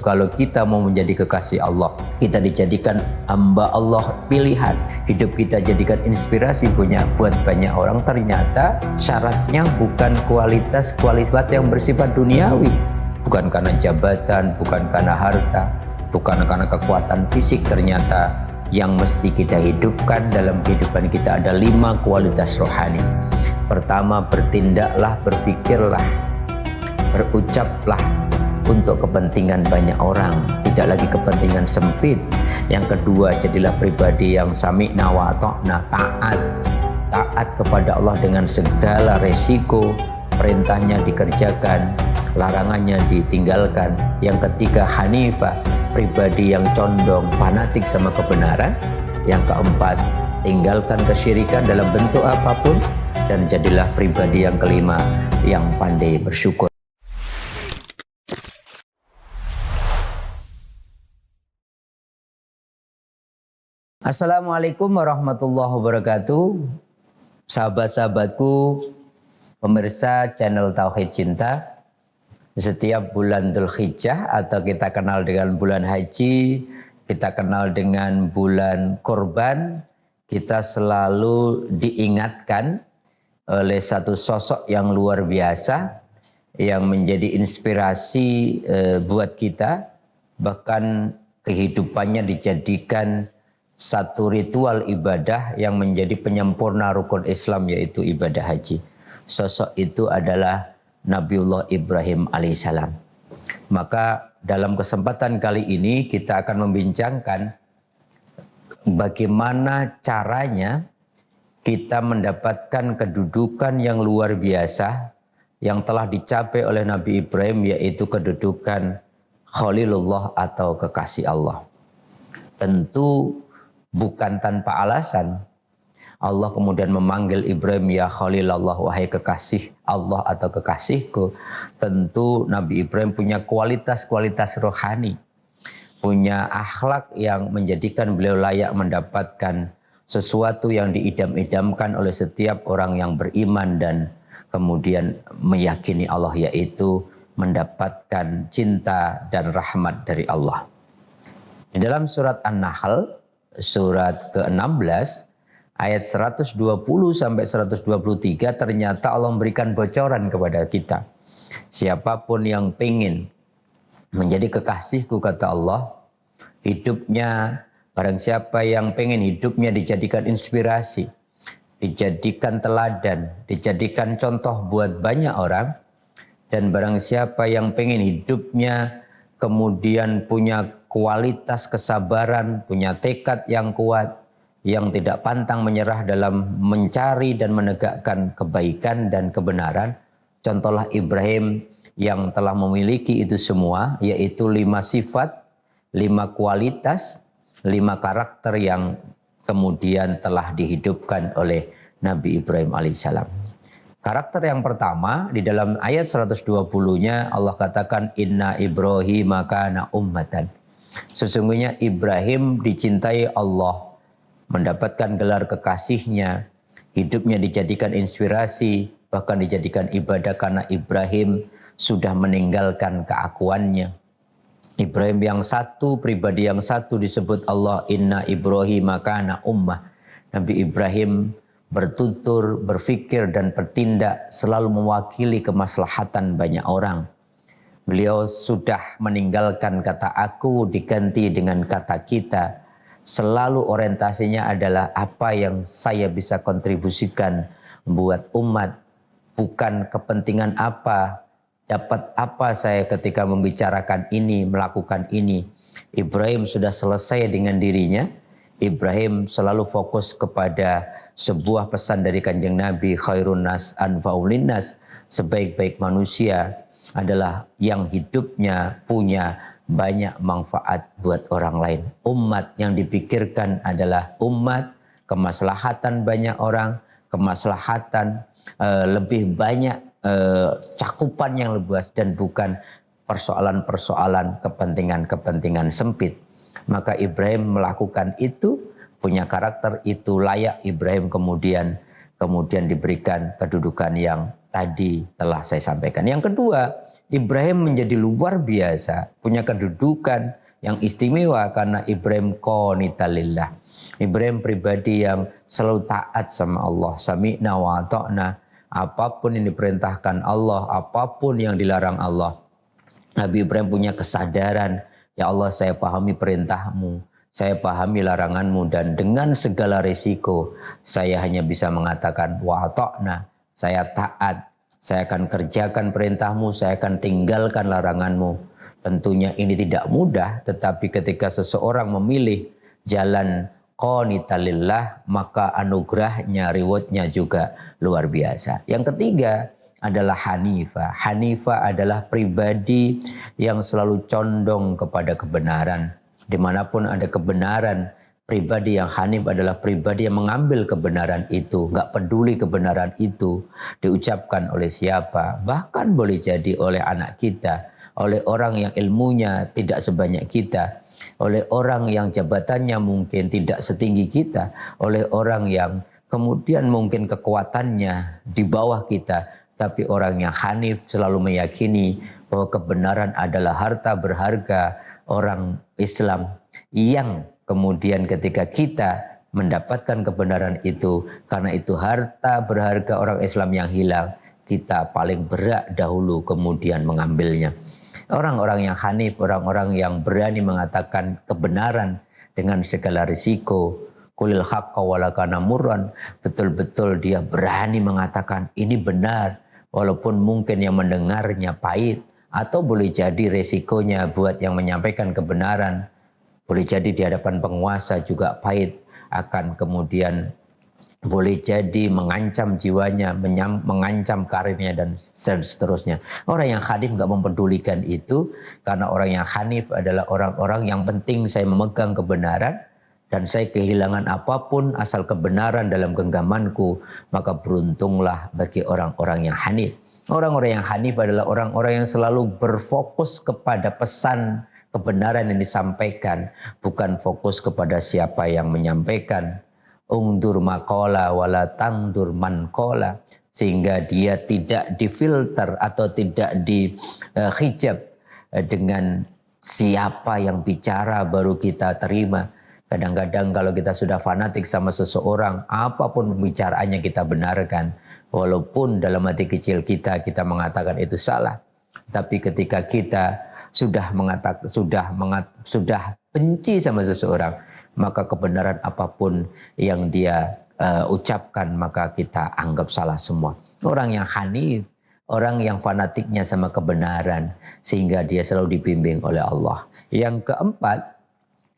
Kalau kita mau menjadi kekasih Allah, kita dijadikan hamba Allah pilihan, hidup kita jadikan inspirasi buat banyak orang, ternyata syaratnya bukan kualitas yang bersifat duniawi, bukan karena jabatan, bukan karena harta, bukan karena kekuatan fisik. Ternyata yang mesti kita hidupkan dalam kehidupan kita ada 5 kualitas rohani. Pertama, bertindaklah, berfikirlah, berucaplah untuk kepentingan banyak orang, tidak lagi kepentingan sempit. Yang kedua, jadilah pribadi yang sami'na wa ata'na, taat kepada Allah dengan segala resiko, perintahnya dikerjakan, larangannya ditinggalkan. Yang ketiga, hanifah, pribadi yang condong, fanatik sama kebenaran. Yang keempat, tinggalkan kesyirikan dalam bentuk apapun. Dan jadilah pribadi yang kelima, yang pandai bersyukur. Assalamualaikum warahmatullahi wabarakatuh. Sahabat-sahabatku, pemirsa channel Tauhid Cinta. Setiap bulan Dzulhijjah atau kita kenal dengan bulan haji, kita kenal dengan bulan kurban, kita selalu diingatkan oleh satu sosok yang luar biasa yang menjadi inspirasi buat kita. Bahkan kehidupannya dijadikan satu ritual ibadah yang menjadi penyempurna rukun Islam, yaitu ibadah haji. Sosok itu adalah Nabiullah Ibrahim alaihissalam. Maka dalam kesempatan kali ini kita akan membincangkan bagaimana caranya kita mendapatkan kedudukan yang luar biasa yang telah dicapai oleh Nabi Ibrahim, yaitu kedudukan Khalilullah atau kekasih Allah. Tentu bukan tanpa alasan Allah kemudian memanggil Ibrahim, ya Khalilallah, wahai kekasih Allah atau kekasihku. Tentu Nabi Ibrahim punya kualitas-kualitas rohani, punya akhlak yang menjadikan beliau layak mendapatkan sesuatu yang diidam-idamkan oleh setiap orang yang beriman dan kemudian meyakini Allah, yaitu mendapatkan cinta dan rahmat dari Allah. Di dalam surat An-Nahl, surat ke-16, ayat 120 sampai 123, ternyata Allah memberikan bocoran kepada kita. Siapapun yang ingin menjadi kekasihku, kata Allah, hidupnya, barang siapa yang pengen hidupnya dijadikan inspirasi, dijadikan teladan, dijadikan contoh buat banyak orang, dan barang siapa yang pengen hidupnya kemudian punya kualitas kesabaran, punya tekad yang kuat, yang tidak pantang menyerah dalam mencari dan menegakkan kebaikan dan kebenaran. Contohlah Ibrahim yang telah memiliki itu semua, yaitu 5 sifat, 5 kualitas, 5 karakter yang kemudian telah dihidupkan oleh Nabi Ibrahim alaihissalam. Karakter yang pertama di dalam ayat 120-nya Allah katakan, inna Ibrahim kana ummatan. Sesungguhnya Ibrahim dicintai Allah, mendapatkan gelar kekasihnya, hidupnya dijadikan inspirasi, bahkan dijadikan ibadah karena Ibrahim sudah meninggalkan keakuannya. Ibrahim yang satu, pribadi yang satu disebut Allah, inna Ibrahim kana ummah. Nabi Ibrahim bertutur, berfikir dan bertindak selalu mewakili kemaslahatan banyak orang. Beliau sudah meninggalkan kata aku diganti dengan kata kita. Selalu orientasinya adalah apa yang saya bisa kontribusikan buat umat. Bukan kepentingan apa, dapat apa saya ketika membicarakan ini, melakukan ini. Ibrahim sudah selesai dengan dirinya. Ibrahim selalu fokus kepada sebuah pesan dari Kanjeng Nabi, khairun nas anfa'ul linnas, sebaik-baik manusia adalah yang hidupnya punya banyak manfaat buat orang lain. Umat yang dipikirkan adalah umat, kemaslahatan banyak orang, kemaslahatan lebih banyak, cakupan yang luas, dan bukan persoalan-persoalan kepentingan-kepentingan sempit. Maka Ibrahim melakukan itu, punya karakter itu, layak Ibrahim kemudian diberikan kedudukan yang tadi telah saya sampaikan. Yang kedua, Ibrahim menjadi luar biasa, punya kedudukan yang istimewa karena Ibrahim qanitalillah. Ibrahim pribadi yang selalu taat sama Allah. Sami'na wa ata'na. Apapun yang diperintahkan Allah, apapun yang dilarang Allah. Nabi Ibrahim punya kesadaran, ya Allah saya pahami perintahmu, saya pahami laranganmu, dan dengan segala risiko saya hanya bisa mengatakan wa ata'na, saya taat, saya akan kerjakan perintahmu, saya akan tinggalkan laranganmu. Tentunya ini tidak mudah, tetapi ketika seseorang memilih jalan qanitalillah, maka anugerahnya, rewardnya juga luar biasa. Yang ketiga adalah Hanifah. Hanifah adalah pribadi yang selalu condong kepada kebenaran. Dimanapun ada kebenaran, pribadi yang Hanif adalah pribadi yang mengambil kebenaran itu. Gak peduli kebenaran itu diucapkan oleh siapa. Bahkan boleh jadi oleh anak kita, oleh orang yang ilmunya tidak sebanyak kita, oleh orang yang jabatannya mungkin tidak setinggi kita, oleh orang yang kemudian mungkin kekuatannya di bawah kita. Tapi orang yang Hanif selalu meyakini bahwa kebenaran adalah harta berharga orang Islam, yang kemudian ketika kita mendapatkan kebenaran itu, karena itu harta berharga orang Islam yang hilang, kita paling berat dahulu kemudian mengambilnya. Orang-orang yang Hanif, orang-orang yang berani mengatakan kebenaran dengan segala risiko, kulil haqqa walakana murran, betul-betul dia berani mengatakan ini benar, walaupun mungkin yang mendengarnya pahit, atau boleh jadi resikonya buat yang menyampaikan kebenaran, boleh jadi di hadapan penguasa juga pahit, akan kemudian boleh jadi mengancam jiwanya, mengancam karirnya, dan seterusnya. Orang yang Hanif gak mempedulikan itu, karena orang yang Hanif adalah orang-orang yang penting saya memegang kebenaran, dan saya kehilangan apapun asal kebenaran dalam genggamanku, maka beruntunglah bagi orang-orang yang Hanif. Orang-orang yang Hanif adalah orang-orang yang selalu berfokus kepada pesan kebenaran yang disampaikan, bukan fokus kepada siapa yang menyampaikan. Ungdur maqala wala tangdur man qala, sehingga dia tidak difilter atau tidak dihijab dengan siapa yang bicara baru kita terima. Kadang-kadang kalau kita sudah fanatik sama seseorang, apapun pembicaraannya kita benarkan. Walaupun dalam hati kecil kita mengatakan itu salah. Tapi ketika kita sudah benci sama seseorang, maka kebenaran apapun yang dia ucapkan, maka kita anggap salah semua. Orang yang Hanif, orang yang fanatiknya sama kebenaran, sehingga dia selalu dibimbing oleh Allah. Yang keempat,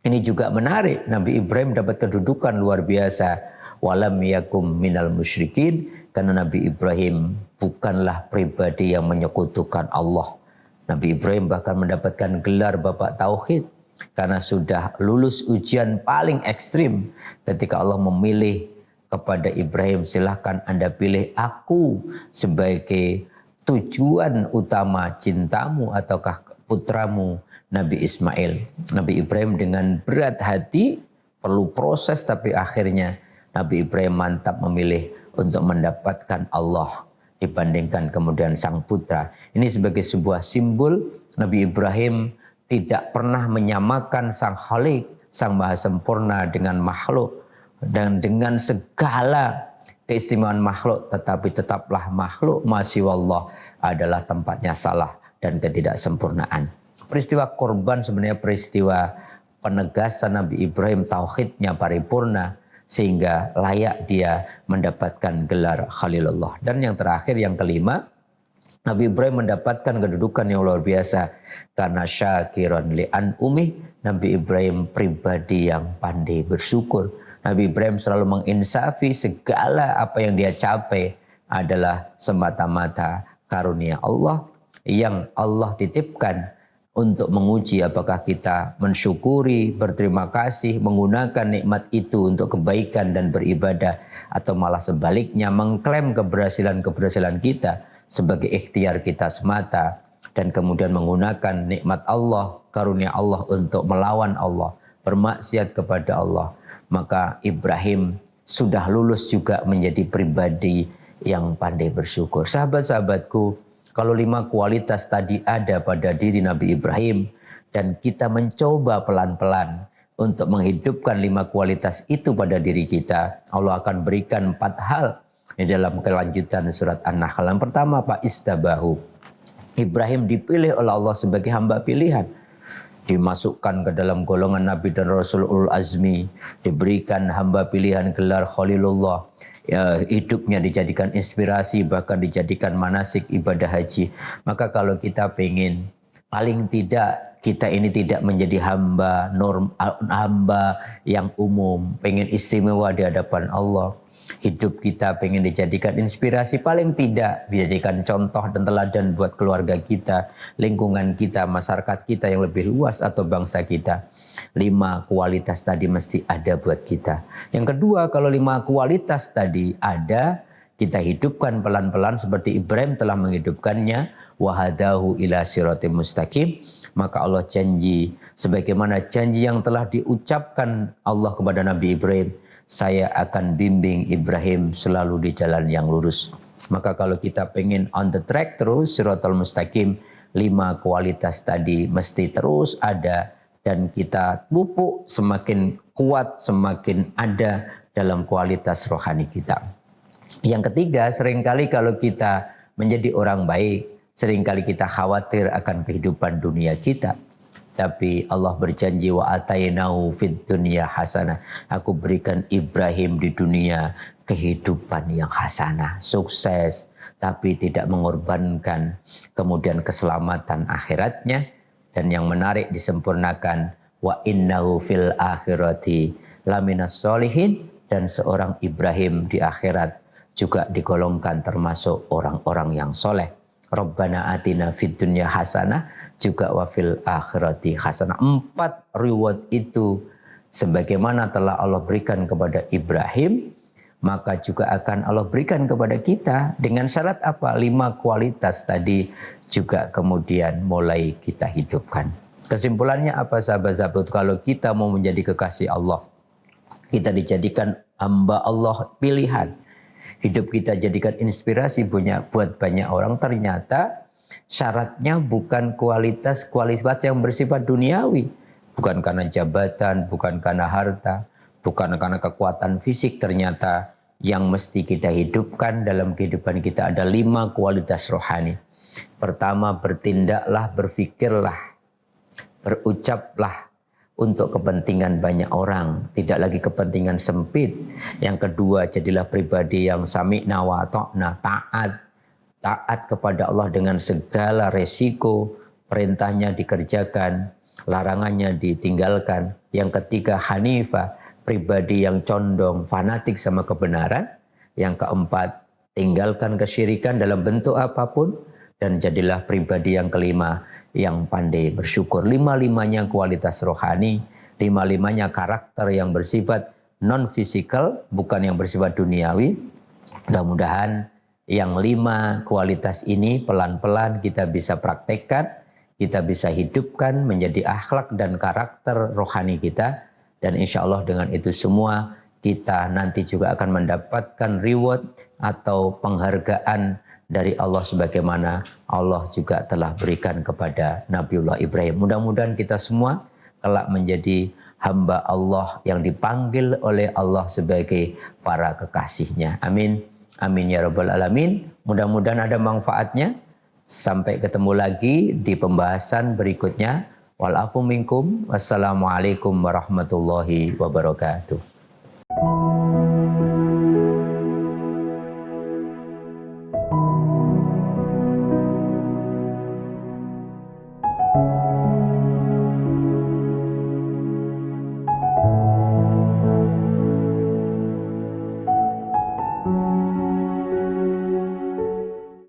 ini juga menarik, Nabi Ibrahim dapat kedudukan luar biasa. Walam yakum minal musyrikin, karena Nabi Ibrahim bukanlah pribadi yang menyekutukan Allah. Nabi Ibrahim bahkan mendapatkan gelar Bapak Tauhid, karena sudah lulus ujian paling ekstrim ketika Allah memilih kepada Ibrahim, silahkan Anda pilih aku sebagai tujuan utama cintamu ataukah putramu Nabi Ismail. Nabi Ibrahim dengan berat hati, perlu proses, tapi akhirnya Nabi Ibrahim mantap memilih untuk mendapatkan Allah dibandingkan kemudian sang putra. Ini sebagai sebuah simbol Nabi Ibrahim tidak pernah menyamakan sang Khalik, sang maha sempurna dengan makhluk, dan dengan segala keistimewaan makhluk, tetapi tetaplah makhluk masyiwallah adalah tempatnya salah dan ketidaksempurnaan. Peristiwa korban sebenarnya peristiwa penegasan Nabi Ibrahim tauhidnya paripurna, sehingga layak dia mendapatkan gelar Khalilullah. Dan yang terakhir, yang kelima, Nabi Ibrahim mendapatkan kedudukan yang luar biasa karena syakiran li'an umih. Nabi Ibrahim pribadi yang pandai bersyukur. Nabi Ibrahim selalu menginsafi segala apa yang dia capai adalah semata-mata karunia Allah yang Allah titipkan untuk menguji apakah kita mensyukuri, berterima kasih, menggunakan nikmat itu untuk kebaikan dan beribadah, atau malah sebaliknya mengklaim keberhasilan-keberhasilan kita sebagai ikhtiar kita semata, dan kemudian menggunakan nikmat Allah, karunia Allah untuk melawan Allah, bermaksiat kepada Allah. Maka Ibrahim sudah lulus juga menjadi pribadi yang pandai bersyukur. Sahabat-sahabatku, Kalau 5 kualitas tadi ada pada diri Nabi Ibrahim dan kita mencoba pelan-pelan untuk menghidupkan 5 kualitas itu pada diri kita, Allah akan berikan 4 hal di dalam kelanjutan surat An-Nahl. Yang pertama, Pak, istabahu. Ibrahim dipilih oleh Allah sebagai hamba pilihan. Dimasukkan ke dalam golongan Nabi dan Rasul Ulul Azmi, diberikan hamba pilihan gelar Khalilullah, ya, hidupnya dijadikan inspirasi, bahkan dijadikan manasik ibadah haji. Maka kalau kita pengen paling tidak kita ini tidak menjadi hamba yang umum, pengen istimewa di hadapan Allah, hidup kita pengen dijadikan inspirasi, paling tidak dijadikan contoh dan teladan buat keluarga kita, lingkungan kita, masyarakat kita yang lebih luas atau bangsa kita. 5 kualitas tadi mesti ada buat kita. Yang kedua, kalau 5 kualitas tadi ada, kita hidupkan pelan-pelan seperti Ibrahim telah menghidupkannya, wahadahu ila siratim mustaqim. Maka Allah janji, sebagaimana janji yang telah diucapkan Allah kepada Nabi Ibrahim, saya akan bimbing Ibrahim selalu di jalan yang lurus. Maka kalau kita pengen on the track terus, siratal mustaqim, 5 kualitas tadi mesti terus ada dan kita pupuk semakin kuat, semakin ada dalam kualitas rohani kita. Yang ketiga, seringkali kalau kita menjadi orang baik, seringkali kita khawatir akan kehidupan dunia kita. Tapi Allah berjanji, wa atainahu fid dunya hasanah. Aku berikan Ibrahim di dunia kehidupan yang hasanah, sukses, tapi tidak mengorbankan kemudian keselamatan akhiratnya. Dan yang menarik disempurnakan, wa innahu fil akhirati laminas solihin. Dan seorang Ibrahim di akhirat juga digolongkan termasuk orang-orang yang soleh. Rabbana atina fid dunya hasanah, juga wafil akhirati hasanah. 4 reward itu sebagaimana telah Allah berikan kepada Ibrahim, maka juga akan Allah berikan kepada kita. Dengan syarat apa? 5 kualitas tadi juga kemudian mulai kita hidupkan. Kesimpulannya apa, sahabat-sahabat? Kalau kita mau menjadi kekasih Allah, kita dijadikan hamba Allah pilihan, hidup kita jadikan inspirasi buat banyak orang, ternyata syaratnya bukan kualitas yang bersifat duniawi. Bukan karena jabatan, bukan karena harta, bukan karena kekuatan fisik. Ternyata yang mesti kita hidupkan dalam kehidupan kita ada 5 kualitas rohani. Pertama, bertindaklah, berfikirlah, berucaplah untuk kepentingan banyak orang, tidak lagi kepentingan sempit. Yang kedua, jadilah pribadi yang sami'na wa ta'na, taat kepada Allah dengan segala resiko, perintahnya dikerjakan, larangannya ditinggalkan. Yang ketiga, hanifah, pribadi yang condong, fanatik sama kebenaran. Yang keempat, tinggalkan kesyirikan dalam bentuk apapun. Dan jadilah pribadi yang kelima, yang pandai bersyukur. 5-5-nya kualitas rohani, 5-5-nya karakter yang bersifat non-fisikal, bukan yang bersifat duniawi. Mudah-mudahan yang 5 kualitas ini pelan-pelan kita bisa praktekkan, kita bisa hidupkan menjadi akhlak dan karakter rohani kita. Dan insya Allah dengan itu semua kita nanti juga akan mendapatkan reward atau penghargaan dari Allah sebagaimana Allah juga telah berikan kepada Nabiullah Ibrahim. Mudah-mudahan kita semua kelak menjadi hamba Allah yang dipanggil oleh Allah sebagai para kekasihnya. Amin. Amin ya rabbal alamin. Mudah-mudahan ada manfaatnya. Sampai ketemu lagi di pembahasan berikutnya. Walafu minkum. Wassalamualaikum warahmatullahi wabarakatuh.